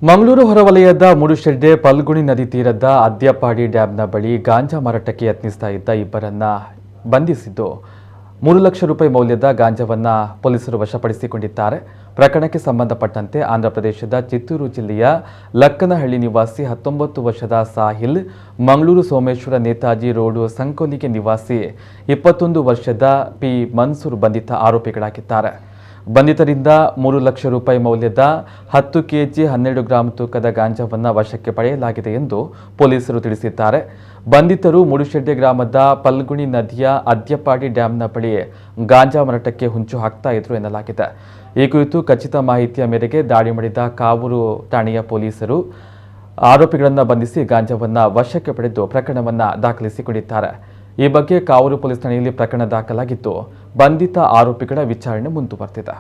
ಮಂಗಳೂರು ಹೊರವಲಯದ ಮುಡುಶೆಡ್ಡೆ ಪಲ್ಗುಣಿ ನದಿ ತೀರದ ಅದ್ಯಪಾಡಿ ಡ್ಯಾಂನ ಬಳಿ ಗಾಂಜಾ ಮಾರಾಟಕ್ಕೆ ಯತ್ನಿಸ್ತಾ ಇದ್ದ ಇಬ್ಬರನ್ನ ಬಂಧಿಸಿದ್ದು 3 ಲಕ್ಷ ರೂಪಾಯಿ ಮೌಲ್ಯದ ಗಾಂಜಾವನ್ನ ಪೊಲೀಸರು ವಶಪಡಿಸಿಕೊಂಡಿದ್ದಾರೆ. ಪ್ರಕರಣಕ್ಕೆ ಸಂಬಂಧಪಟ್ಟಂತೆ ಆಂಧ್ರಪ್ರದೇಶದ ಚಿತ್ತೂರು ಜಿಲ್ಲೆಯ ಲಕ್ಕನಹಳ್ಳಿ ನಿವಾಸಿ 19 ವರ್ಷದ ಸಾಹಿಲ್, ಮಂಗಳೂರು ಸೋಮೇಶ್ವರ ನೇತಾಜಿ ರೋಡು ಸಂಕೋಲಿಗೆ ನಿವಾಸಿ 21 ವರ್ಷದ ಪಿ ಮನ್ಸೂರ್ ಬಂಧಿತ ಆರೋಪಿಗಳಾಗಿದ್ದಾರೆ. ಬಂಧಿತರಿಂದ 3 ಲಕ್ಷ ರೂಪಾಯಿ ಮೌಲ್ಯದ 10 ಕೆಜಿ 12 ಗ್ರಾಂ ತೂಕದ ಗಾಂಜಾವನ್ನು ವಶಕ್ಕೆ ಪಡೆಯಲಾಗಿದೆ ಎಂದು ಪೊಲೀಸರು ತಿಳಿಸಿದ್ದಾರೆ. ಬಂಧಿತರು ಮುಡುಶೆಡ್ಡೆ ಗ್ರಾಮದ ಪಲ್ಗುಣಿ ನದಿಯ ಅದ್ಯಪಾಡಿ ಡ್ಯಾಂನ ಬಳಿ ಗಾಂಜಾ ಮಾರಾಟಕ್ಕೆ ಹುಂಚು ಹಾಕ್ತಾ ಇದ್ರು ಎನ್ನಲಾಗಿದೆ. ಈ ಕುರಿತು ಖಚಿತ ಮಾಹಿತಿಯ ಮೇರೆಗೆ ದಾಳಿ ಮಾಡಿದ ಕಾವೂರು ಠಾಣೆಯ ಪೊಲೀಸರು ಆರೋಪಿಗಳನ್ನು ಬಂಧಿಸಿ ಗಾಂಜಾವನ್ನು ವಶಕ್ಕೆ ಪಡೆದು ಪ್ರಕರಣವನ್ನು ದಾಖಲಿಸಿಕೊಂಡಿದ್ದಾರೆ. ಈ ಬಗ್ಗೆ ಕಾವೂರು ಪೊಲೀಸ್ ಠಾಣೆಯಲ್ಲಿ ಪ್ರಕರಣ ದಾಖಲಾಗಿದ್ದು ಬಂಧಿತ ಆರೋಪಿಗಳ ವಿಚಾರಣೆ ಮುಂದುವರೆದಿದೆ.